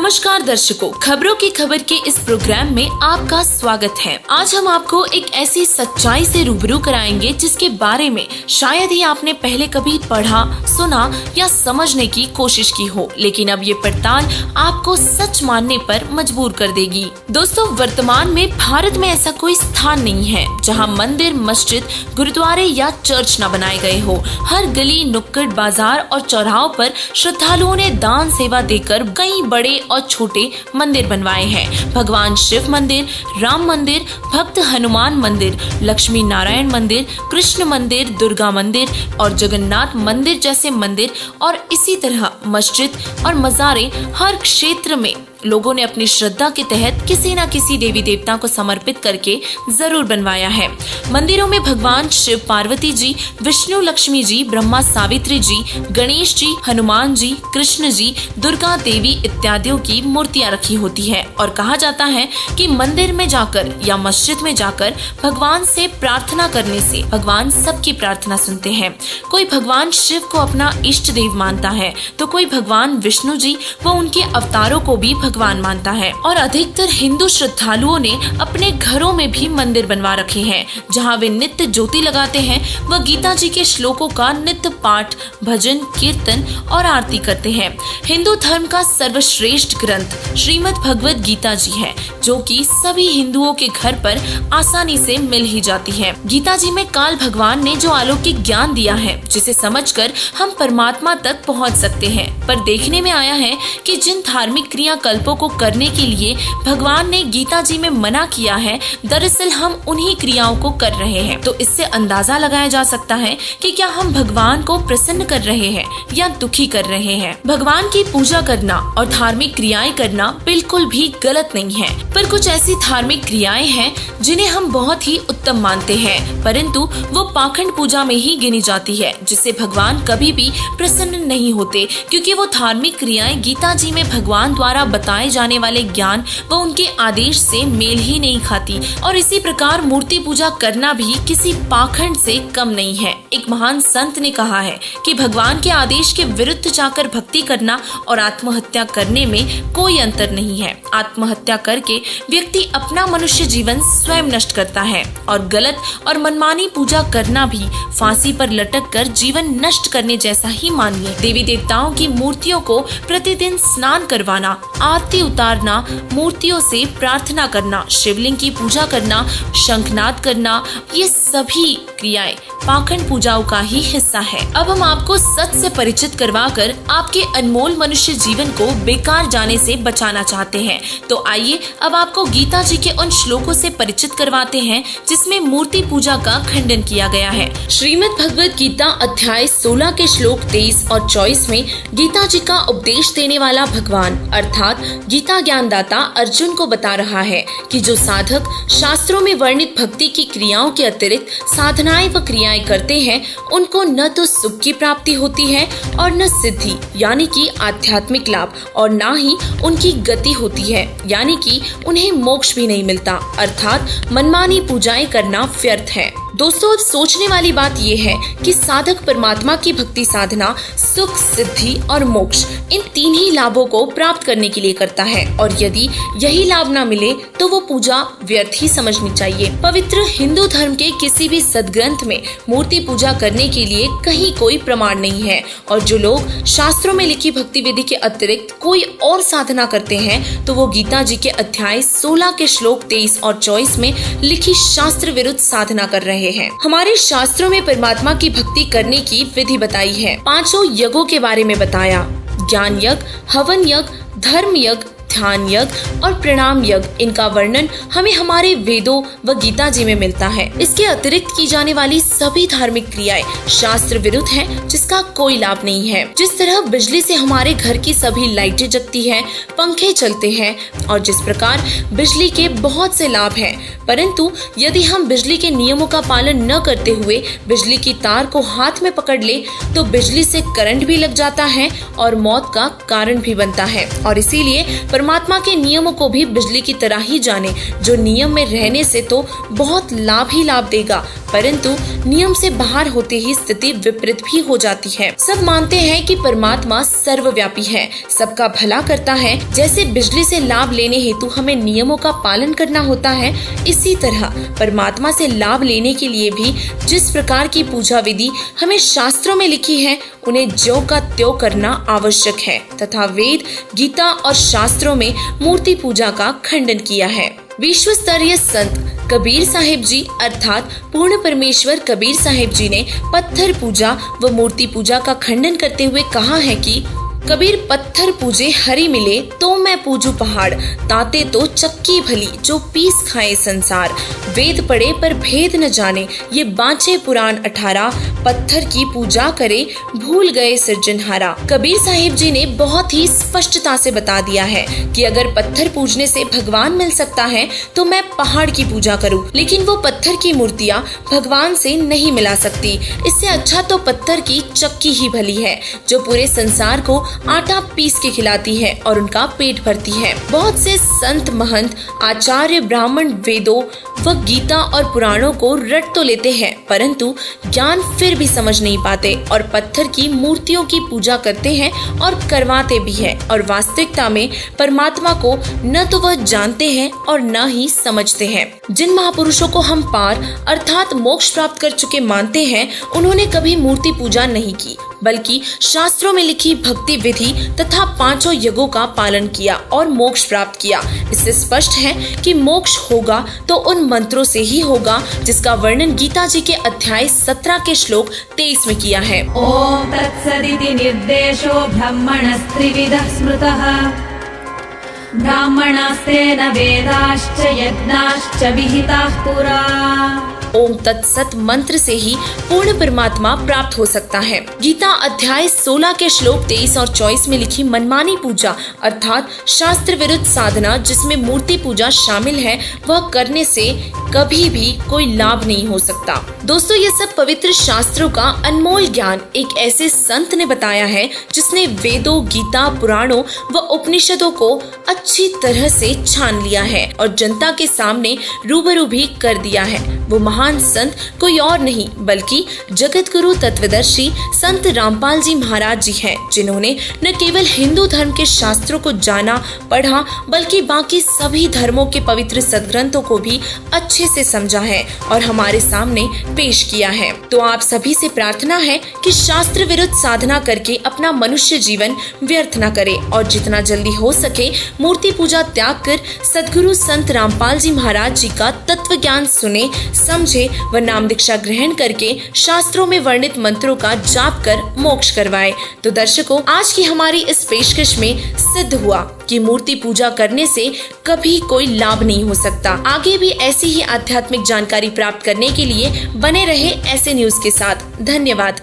नमस्कार दर्शकों, खबरों की खबर के इस प्रोग्राम में आपका स्वागत है। आज हम आपको एक ऐसी सच्चाई से रूबरू कराएंगे जिसके बारे में शायद ही आपने पहले कभी पढ़ा, सुना या समझने की कोशिश की हो, लेकिन अब ये पड़ताल आपको सच मानने पर मजबूर कर देगी। दोस्तों, वर्तमान में भारत में ऐसा कोई स्थान नहीं है जहाँ मंदिर, मस्जिद, गुरुद्वारे या चर्च न बनाए गए हो। हर गली, नुक्कड़, बाजार और चौराहों पर श्रद्धालुओं ने दान सेवा देकर कई बड़े और छोटे मंदिर बनवाए हैं। भगवान शिव मंदिर, राम मंदिर, भक्त हनुमान मंदिर, लक्ष्मी नारायण मंदिर, कृष्ण मंदिर, दुर्गा मंदिर और जगन्नाथ मंदिर जैसे मंदिर और इसी तरह मस्जिद और मज़ारे हर क्षेत्र में लोगों ने अपनी श्रद्धा के तहत किसी न किसी देवी देवता को समर्पित करके जरूर बनवाया है। मंदिरों में भगवान शिव, पार्वती जी, विष्णु, लक्ष्मी जी, ब्रह्मा, सावित्री जी, गणेश जी, हनुमान जी, कृष्ण जी, दुर्गा देवी इत्यादियों की मूर्तियां रखी होती है और कहा जाता है कि मंदिर में जाकर या मस्जिद में जाकर भगवान से प्रार्थना करने से भगवान सबकी प्रार्थना सुनते हैं। कोई भगवान शिव को अपना इष्ट देव मानता है तो कोई भगवान विष्णु जी व उनके अवतारों को भी भगवान मानता है और अधिकतर हिंदू श्रद्धालुओं ने अपने घरों में भी मंदिर बनवा रखे हैं जहां वे नित्य ज्योति लगाते हैं व गीता जी के श्लोकों का नित्य पाठ, भजन, कीर्तन और आरती करते हैं। हिंदू धर्म का सर्वश्रेष्ठ ग्रंथ श्रीमद् भगवद गीता जी है, जो कि सभी हिंदुओं के घर पर आसानी से मिल ही जाती है। गीता जी में काल भगवान ने जो अलौकिक ज्ञान दिया है, जिसे समझकर हम परमात्मा तक पहुंच सकते हैं, पर देखने में आया है कि जिन धार्मिक क्रियाकल्पों को करने के लिए भगवान ने गीता जी में मना किया है, दरअसल हम उन्हीं क्रियाओं को कर रहे हैं। तो इससे अंदाजा लगाया जा सकता है कि क्या हम भगवान को प्रसन्न कर रहे हैं या दुखी कर रहे हैं। भगवान की पूजा करना और धार्मिक क्रियाएं करना बिल्कुल भी गलत नहीं है, पर कुछ ऐसी धार्मिक क्रियाएं हैं जिन्हें हम बहुत ही उत्तम मानते हैं, परंतु वो पाखंड पूजा में ही गिनी जाती है, जिससे भगवान कभी भी प्रसन्न नहीं होते, क्योंकि वो धार्मिक क्रियाएं गीता जी में भगवान द्वारा बताए जाने वाले ज्ञान व उनके आदेश से मेल ही नहीं खाती। और इसी प्रकार मूर्ति पूजा करना भी किसी पाखंड से कम नहीं है। एक महान संत ने कहा है कि भगवान के आदेश के विरुद्ध जाकर भक्ति करना और आत्महत्या करने में कोई अंतर नहीं है। आत्महत्या करके व्यक्ति अपना मनुष्य जीवन स्वयं नष्ट करता है और गलत और मनमानी पूजा करना भी फांसी पर लटक कर जीवन नष्ट करने जैसा ही मानिए। देवी देवताओं की मूर्तियों को प्रतिदिन स्नान करवाना, आरती उतारना, मूर्तियों से प्रार्थना करना, शिवलिंग की पूजा करना, शंखनाद करना, ये सभी क्रियाएं पाखंड पूजाओं का ही हिस्सा है। अब हम आपको सच से परिचित करवाकर आपके अनमोल मनुष्य जीवन को बेकार जाने से बचाना चाहते हैं। तो आइए अब आपको गीता जी के उन श्लोकों से परिचित करवाते हैं जिसमें मूर्ति पूजा का खंडन किया गया है। श्रीमद् भगवद गीता अध्याय 16 के श्लोक 23 और 24 में गीता जी का उपदेश देने वाला भगवान अर्थात गीता ज्ञानदाता अर्जुन को बता रहा है कि जो साधक शास्त्रों में वर्णित भक्ति की क्रियाओं के अतिरिक्त साधनाएं व क्रियाएं करते हैं, उनको न तो सुख की प्राप्ति होती है और न सिद्धि यानी कि आध्यात्मिक लाभ, और न ही उनकी गति होती है यानी कि उन्हें मोक्ष भी नहीं मिलता, अर्थात मनमानी पूजाएं करना व्यर्थ है। दोस्तों, अब सोचने वाली बात यह है कि साधक परमात्मा की भक्ति साधना सुख, सिद्धि और मोक्ष इन तीन ही लाभों को प्राप्त करने के लिए करता है, और यदि यही लाभ न मिले तो वो पूजा व्यर्थ ही समझनी चाहिए। पवित्र हिंदू धर्म के किसी भी सदग्रंथ में मूर्ति पूजा करने के लिए कहीं कोई प्रमाण नहीं है, और जो लोग शास्त्रों में लिखी भक्ति विधि के अतिरिक्त कोई और साधना करते हैं तो वो गीता जी के अध्याय 16 के श्लोक 23 और 24 में लिखी शास्त्र विरुद्ध साधना कर रहे हैं। हमारे शास्त्रों में परमात्मा की भक्ति करने की विधि बताई है। 5 यज्ञों के बारे में बताया, ज्ञान यज्ञ, हवन यज्ञ, धर्म यज्ञ, ध्यान यज्ञ और प्रणाम यज्ञ। इनका वर्णन हमें हमारे वेदों व गीता जी में मिलता है। इसके अतिरिक्त की जाने वाली सभी धार्मिक क्रियाएं शास्त्र विरुद्ध हैं, जिसका कोई लाभ नहीं है। जिस तरह बिजली से हमारे घर की सभी लाइटें जगती हैं, पंखे चलते हैं और जिस प्रकार बिजली के बहुत से लाभ हैं, परंतु यदि हम बिजली के नियमों का पालन न करते हुए बिजली की तार को हाथ में पकड़ ले तो बिजली से करंट भी लग जाता है और मौत का कारण भी बनता है। और इसीलिए परमात्मा के नियमों को भी बिजली की तरह ही जाने, जो नियम में रहने से तो बहुत लाभ ही लाभ देगा, परंतु नियम से बाहर होते ही स्थिति विपरीत भी हो जाती है। सब मानते हैं कि परमात्मा सर्वव्यापी है, सबका भला करता है। जैसे बिजली से लाभ लेने हेतु हमें नियमों का पालन करना होता है, इसी तरह परमात्मा से लाभ लेने के लिए भी जिस प्रकार की पूजा विधि हमें शास्त्रों में लिखी है, उन्हें ज्यों का त्यों करना आवश्यक है तथा वेद, गीता और शास्त्रों में मूर्ति पूजा का खंडन किया है। विश्व स्तरीय संत कबीर साहिब जी अर्थात पूर्ण परमेश्वर कबीर साहिब जी ने पत्थर पूजा व मूर्ति पूजा का खंडन करते हुए कहा है कि कबीर पत्थर पूजे हरि मिले तो मैं पूजू पहाड़, ताते तो चक्की भली जो पीस खाए संसार। वेद पढ़े पर भेद न जाने, ये बांचे पुराण 18, पत्थर की पूजा करे भूल गए सृजनहारा। कबीर साहिब जी ने बहुत ही स्पष्टता से बता दिया है कि अगर पत्थर पूजने से भगवान मिल सकता है तो मैं पहाड़ की पूजा करूं, लेकिन वो पत्थर की मूर्तियां भगवान से नहीं मिला सकती। इससे अच्छा तो पत्थर की चक्की ही भली है, जो पूरे संसार को आटा पीस के खिलाती है और उनका पेट भरती है। बहुत से संत महंत आचार्य ब्राह्मण वेदों व गीता और पुराणों को रट तो लेते हैं, परंतु ज्ञान फिर भी समझ नहीं पाते और पत्थर की मूर्तियों की पूजा करते हैं और करवाते भी हैं, और वास्तविकता में परमात्मा को न तो वह जानते हैं और न ही समझते हैं। जिन महापुरुषों को हम पार अर्थात मोक्ष प्राप्त कर चुके मानते हैं, उन्होंने कभी मूर्ति पूजा नहीं की, बल्कि शास्त्रों में लिखी भक्ति विधि तथा 5 यज्ञों का पालन किया और मोक्ष प्राप्त किया। इससे स्पष्ट है कि मोक्ष होगा तो उन मंत्रों से ही होगा जिसका वर्णन गीता जी के अध्याय 17 के श्लोक 23 में किया है। ओम तत्सदिति निर्देशो ब्रह्मणस्त्रिविधः स्मृतः ब्राह्मणास्तेन वेदाश्च यज्ञाश्च विहिताः पुरा। ओम तत्सत मंत्र से ही पूर्ण परमात्मा प्राप्त हो सकता है। गीता अध्याय 16 के श्लोक 23 और 24 में लिखी मनमानी पूजा अर्थात शास्त्र विरुद्ध साधना जिसमें मूर्ति पूजा शामिल है, वह करने से कभी भी कोई लाभ नहीं हो सकता। दोस्तों, ये सब पवित्र शास्त्रों का अनमोल ज्ञान एक ऐसे संत ने बताया है जिसने वेदों, गीता, पुराणों व उपनिषदों को अच्छी तरह से छान लिया है और जनता के सामने रूबरू भी कर दिया है। वो महान संत कोई और नहीं बल्कि जगत गुरु तत्वदर्शी संत रामपाल जी महाराज जी हैं, जिन्होंने न केवल हिंदू धर्म के शास्त्रों को जाना पढ़ा बल्कि बाकी सभी धर्मों के पवित्र सदग्रंथों को भी अच्छे से समझा है और हमारे सामने पेश किया है। तो आप सभी से प्रार्थना है कि शास्त्र विरुद्ध साधना करके अपना मनुष्य जीवन व्यर्थ न करे और जितना जल्दी हो सके मूर्ति पूजा त्याग कर सदगुरु संत रामपाल जी महाराज जी का तत्व ज्ञान सुने, समझे व नाम दीक्षा ग्रहण करके शास्त्रों में वर्णित मंत्रों का जाप कर मोक्ष करवाए। तो दर्शकों, आज की हमारी इस पेशकश में सिद्ध हुआ कि मूर्ति पूजा करने से कभी कोई लाभ नहीं हो सकता। आगे भी ऐसी ही आध्यात्मिक जानकारी प्राप्त करने के लिए बने रहे ऐसे न्यूज के साथ। धन्यवाद।